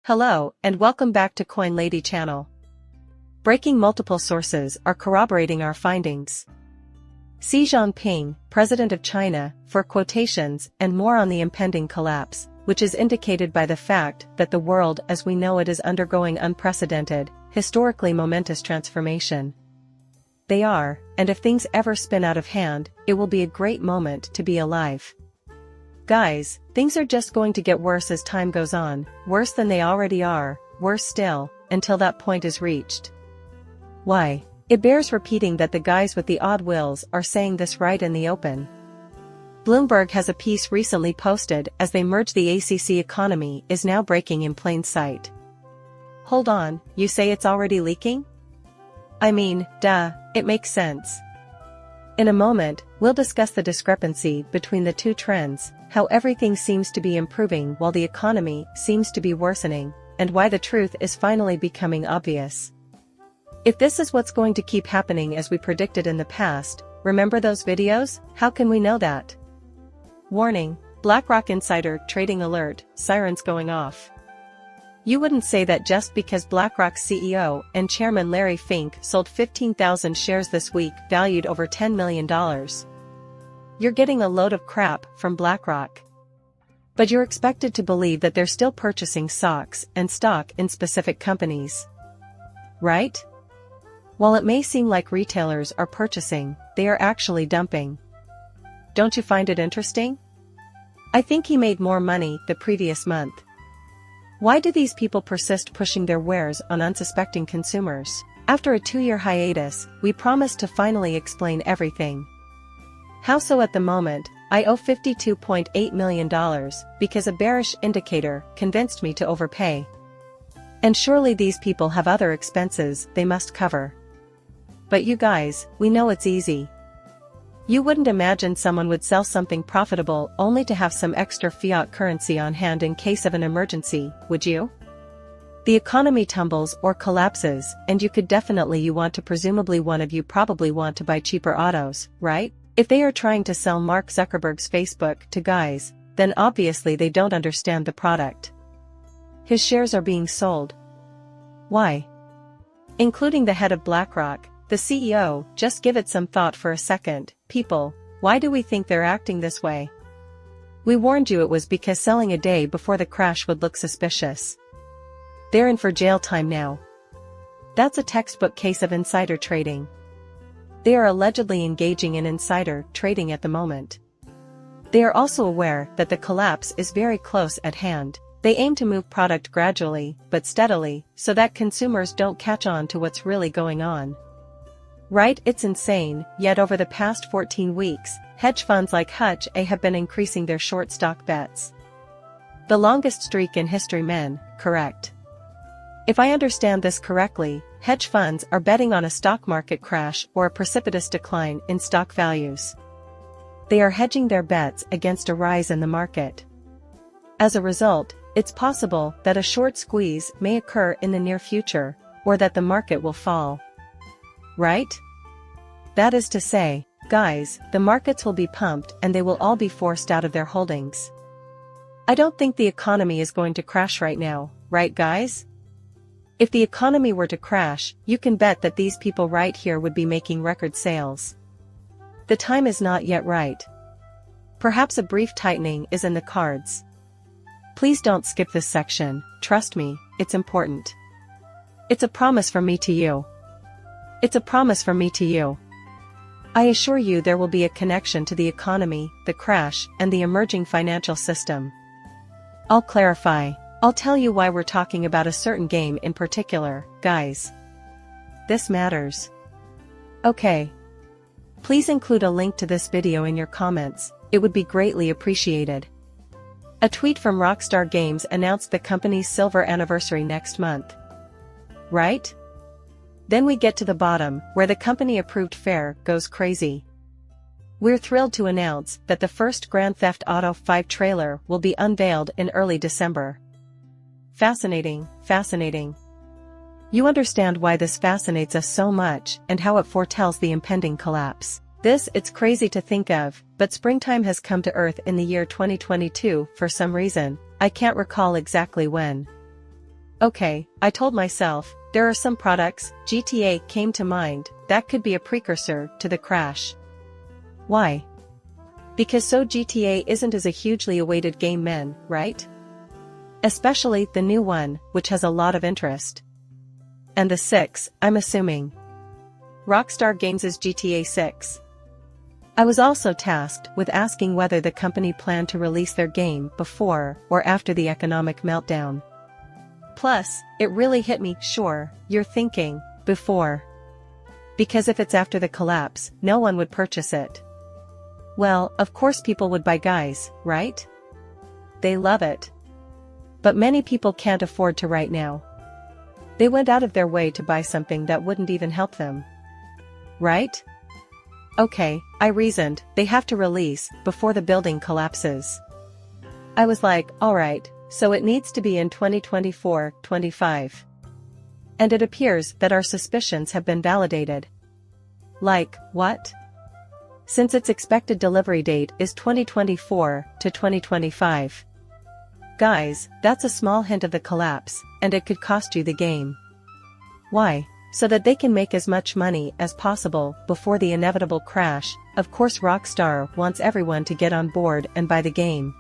Hello, and welcome back to Coin Lady channel. Breaking multiple sources are corroborating our findings. Xi Jinping, President of China, for quotations and more on the impending collapse, which is indicated by the fact that the world as we know it is undergoing unprecedented, historically momentous transformation. They are, and if things ever spin out of hand, it will be a great moment to be alive. Guys, things are just going to get worse as time goes on, worse than they already are, worse still, until that point is reached. Why? It bears repeating that the guys with the odd wills are saying this right in the open. Bloomberg has a piece recently posted as they merge the ACC economy is now breaking in plain sight. Hold on, you say it's already leaking? I mean, duh, it makes sense. In a moment, we'll discuss the discrepancy between the two trends, how everything seems to be improving while the economy seems to be worsening, and why the truth is finally becoming obvious. If this is what's going to keep happening as we predicted in the past, remember those videos? How can we know that? Warning, BlackRock insider trading alert, sirens going off. You wouldn't say that just because BlackRock's CEO and chairman Larry Fink sold 15,000 shares this week valued over $10 million. You're getting a load of crap from BlackRock. But you're expected to believe that they're still purchasing stocks and stock in specific companies. Right? While it may seem like retailers are purchasing, they are actually dumping. Don't you find it interesting? I think he made more money the previous month. Why do these people persist pushing their wares on unsuspecting consumers? After a 2-year hiatus, we promised to finally explain everything. How so? At the moment, I owe $52.8 million because a bearish indicator convinced me to overpay. And surely these people have other expenses they must cover. But you guys, we know it's easy. You wouldn't imagine someone would sell something profitable only to have some extra fiat currency on hand in case of an emergency, would you? The economy tumbles or collapses, and presumably one of you probably want to buy cheaper autos, right? If they are trying to sell Mark Zuckerberg's Facebook to guys, then obviously they don't understand the product. His shares are being sold. Why? Including the head of BlackRock, the CEO, just give it some thought for a second, people, why do we think they're acting this way? We warned you it was because selling a day before the crash would look suspicious. They're in for jail time now. That's a textbook case of insider trading. They are allegedly engaging in insider trading at the moment. They are also aware that the collapse is very close at hand. They aim to move product gradually, but steadily, so that consumers don't catch on to what's really going on. Right? It's insane, yet over the past 14 weeks, hedge funds like Hutch A have been increasing their short stock bets. The longest streak in history, men, correct? If I understand this correctly, hedge funds are betting on a stock market crash or a precipitous decline in stock values. They are hedging their bets against a rise in the market. As a result, it's possible that a short squeeze may occur in the near future, or that the market will fall. Right? That is to say, guys, the markets will be pumped and they will all be forced out of their holdings. I don't think the economy is going to crash right now, right guys? If the economy were to crash, you can bet that these people right here would be making record sales. The time is not yet right. Perhaps a brief tightening is in the cards. Please don't skip this section, trust me, it's important. It's a promise from me to you. It's a promise from me to you. I assure you there will be a connection to the economy, the crash, and the emerging financial system. I'll clarify. I'll tell you why we're talking about a certain game in particular, guys. This matters. Okay. Please include a link to this video in your comments, it would be greatly appreciated. A tweet from Rockstar Games announced the company's silver anniversary next month. Right? Then we get to the bottom, where the company-approved fare goes crazy. We're thrilled to announce that the first Grand Theft Auto 5 trailer will be unveiled in early December. Fascinating, fascinating. You understand why this fascinates us so much and how it foretells the impending collapse. It's crazy to think of, but springtime has come to Earth in the year 2022 for some reason, I can't recall exactly when. Okay, I told myself, there are some products, GTA came to mind, that could be a precursor to the crash. Why? Because so GTA isn't as a hugely awaited game men, right? Especially the new one, which has a lot of interest. And the 6, I'm assuming. Rockstar Games' GTA 6. I was also tasked with asking whether the company planned to release their game before or after the economic meltdown. Plus, it really hit me, sure, you're thinking, before. Because if it's after the collapse, no one would purchase it. Well, of course people would buy, guys, right? They love it. But many people can't afford to right now. They went out of their way to buy something that wouldn't even help them. Right? Okay, I reasoned, they have to release before the building collapses. I was like, alright, so it needs to be in 2024-25. And it appears that our suspicions have been validated. Like, what? Since its expected delivery date is 2024 to 2025. Guys, that's a small hint of the collapse, and it could cost you the game. Why? So that they can make as much money as possible before the inevitable crash. Of course Rockstar wants everyone to get on board and buy the game.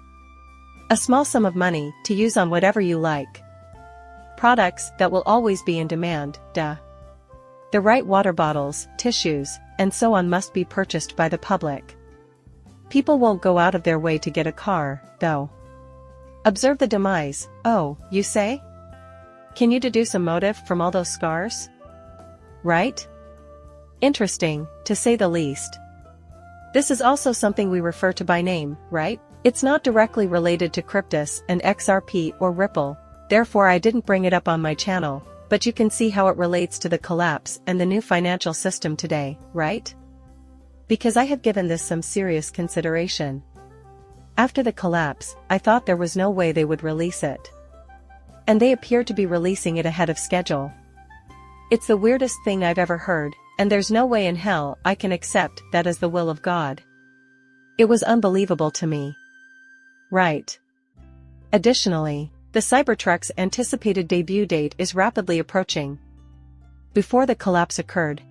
A small sum of money to use on whatever you like. Products that will always be in demand, duh. The right water bottles, tissues, and so on must be purchased by the public. People won't go out of their way to get a car, though. Observe the demise, oh, you say? Can you deduce a motive from all those scars? Right? Interesting, to say the least. This is also something we refer to by name, right? It's not directly related to Cryptus and XRP or Ripple, therefore I didn't bring it up on my channel, but you can see how it relates to the collapse and the new financial system today, right? Because I have given this some serious consideration. After the collapse, I thought there was no way they would release it. And they appear to be releasing it ahead of schedule. It's the weirdest thing I've ever heard, and there's no way in hell I can accept that as the will of God. It was unbelievable to me. Right. Additionally, the Cybertruck's anticipated debut date is rapidly approaching. Before the collapse occurred.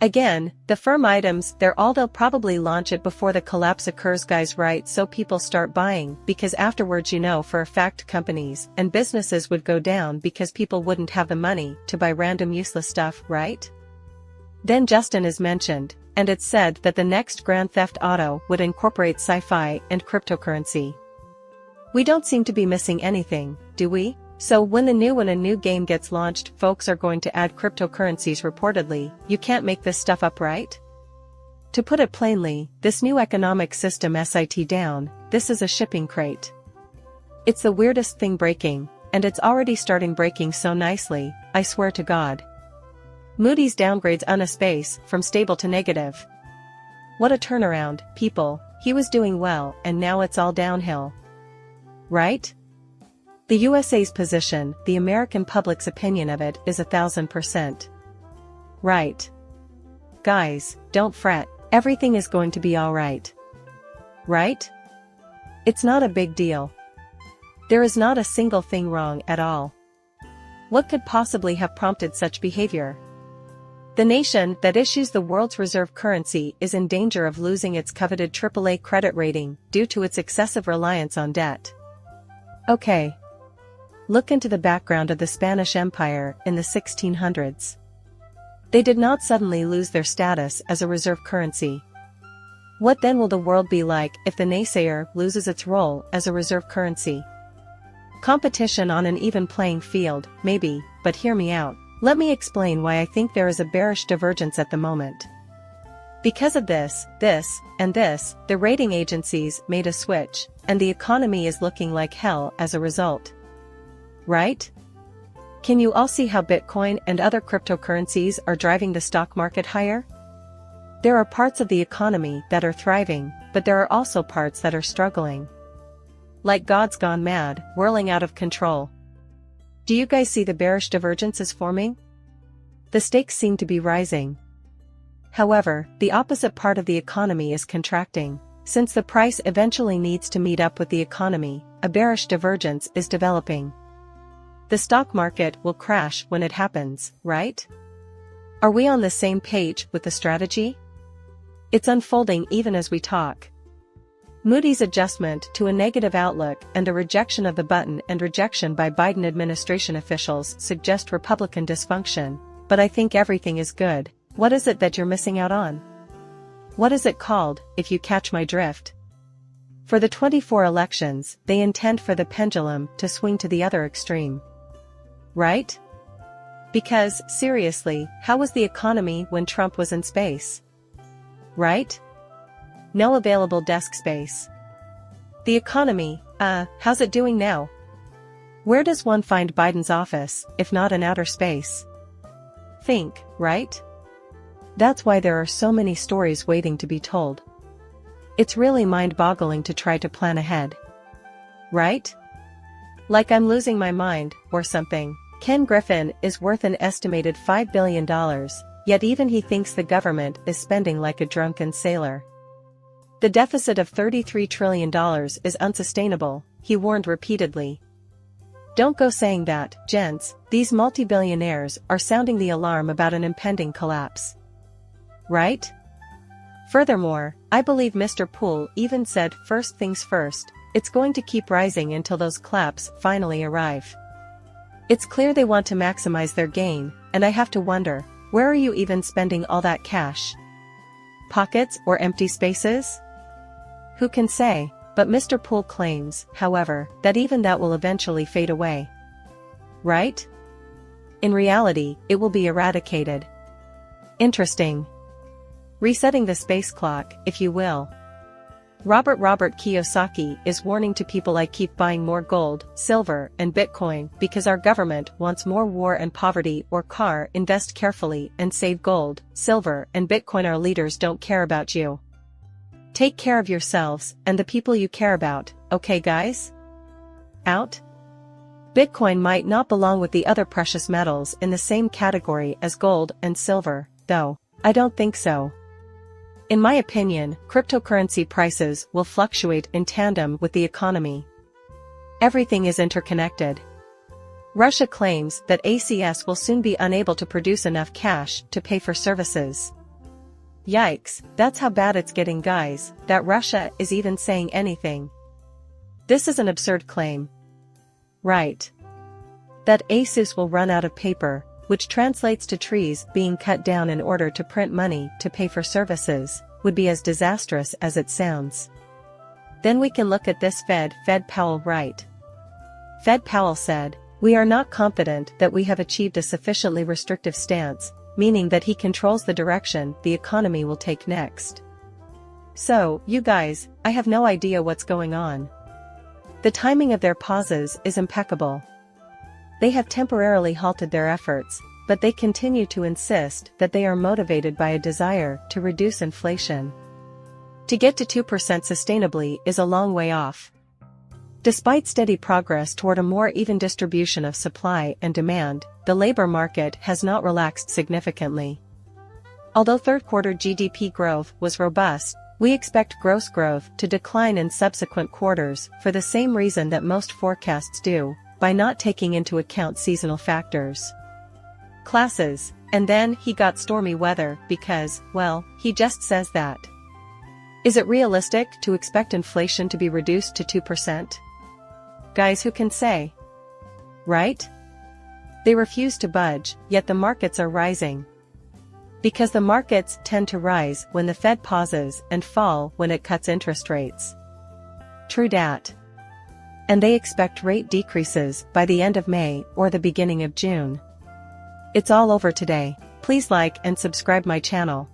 Again, the firm items they'll probably launch it before the collapse occurs, guys, right? So people start buying, because afterwards you know for a fact companies and businesses would go down because people wouldn't have the money to buy random useless stuff, right? Then Justin is mentioned, and it's said that the next Grand Theft Auto would incorporate sci-fi and cryptocurrency. We don't seem to be missing anything, do we? So when a new game gets launched, folks are going to add cryptocurrencies reportedly. You can't make this stuff up, right? To put it plainly, this new economic system SIT down, this is a shipping crate. It's the weirdest thing breaking, and it's already starting breaking so nicely, I swear to God. Moody's downgrades Unispace from stable to negative. What a turnaround, people, he was doing well and now it's all downhill. Right? The USA's position, the American public's opinion of it is 1000%. Right. Guys, don't fret, everything is going to be alright. Right? It's not a big deal. There is not a single thing wrong at all. What could possibly have prompted such behavior? The nation that issues the world's reserve currency is in danger of losing its coveted AAA credit rating due to its excessive reliance on debt. Okay. Look into the background of the Spanish Empire in the 1600s. They did not suddenly lose their status as a reserve currency. What then will the world be like if the naysayer loses its role as a reserve currency? Competition on an even playing field, maybe, but hear me out. Let me explain why I think there is a bearish divergence at the moment. Because of this, and this, the rating agencies made a switch, and the economy is looking like hell as a result. Right? Can you all see how Bitcoin and other cryptocurrencies are driving the stock market higher? There are parts of the economy that are thriving, but there are also parts that are struggling. Like God's gone mad, whirling out of control. Do you guys see the bearish divergence is forming? The stakes seem to be rising. However, the opposite part of the economy is contracting. Since the price eventually needs to meet up with the economy, a bearish divergence is developing. The stock market will crash when it happens, right? Are we on the same page with the strategy? It's unfolding even as we talk. Moody's adjustment to a negative outlook and a rejection of the button and rejection by Biden administration officials suggest Republican dysfunction, but I think everything is good. What is it that you're missing out on? What is it called, if you catch my drift? For the 24 elections, they intend for the pendulum to swing to the other extreme. Right? Because, seriously, how was the economy when Trump was in space? Right? No available desk space. The economy, how's it doing now? Where does one find Biden's office, if not in outer space? Think, right? That's why there are so many stories waiting to be told. It's really mind-boggling to try to plan ahead. Right? Like I'm losing my mind, or something. Ken Griffin is worth an estimated $5 billion, yet even he thinks the government is spending like a drunken sailor. The deficit of $33 trillion is unsustainable, he warned repeatedly. Don't go saying that, gents, these multi-billionaires are sounding the alarm about an impending collapse. Right? Furthermore, I believe Mr. Poole even said first things first, it's going to keep rising until those claps finally arrive. It's clear they want to maximize their gain, and I have to wonder, where are you even spending all that cash? Pockets or empty spaces? Who can say? But Mr. Poole claims, however, that even that will eventually fade away. Right? In reality, it will be eradicated. Interesting. Resetting the space clock, if you will. Robert Kiyosaki is warning to people I keep buying more gold, silver, and Bitcoin because our government wants more war and poverty or car. Invest carefully and save gold, silver, and Bitcoin. Our leaders don't care about you. Take care of yourselves and the people you care about, okay guys? Out? Bitcoin might not belong with the other precious metals in the same category as gold and silver, though. I don't think so. In my opinion, cryptocurrency prices will fluctuate in tandem with the economy. Everything is interconnected. Russia claims that ACS will soon be unable to produce enough cash to pay for services. Yikes, that's how bad it's getting, guys, that Russia is even saying anything. This is an absurd claim. Right. That ASUS will run out of paper, which translates to trees being cut down in order to print money to pay for services, would be as disastrous as it sounds. Then we can look at this Fed Powell, right? Fed Powell said, "We are not confident that we have achieved a sufficiently restrictive stance," meaning that he controls the direction the economy will take next. So, you guys, I have no idea what's going on. The timing of their pauses is impeccable. They have temporarily halted their efforts, but they continue to insist that they are motivated by a desire to reduce inflation. To get to 2% sustainably is a long way off. Despite steady progress toward a more even distribution of supply and demand, the labor market has not relaxed significantly. Although third-quarter GDP growth was robust, we expect gross growth to decline in subsequent quarters for the same reason that most forecasts do, by not taking into account seasonal factors. Classes, and then he got stormy weather because, well, he just says that. Is it realistic to expect inflation to be reduced to 2%? Guys, who can say? Right? They refuse to budge, yet the markets are rising. Because the markets tend to rise when the Fed pauses and fall when it cuts interest rates. True dat. And they expect rate decreases by the end of May or the beginning of June. It's all over today. Please like and subscribe my channel.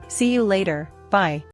See you later, bye.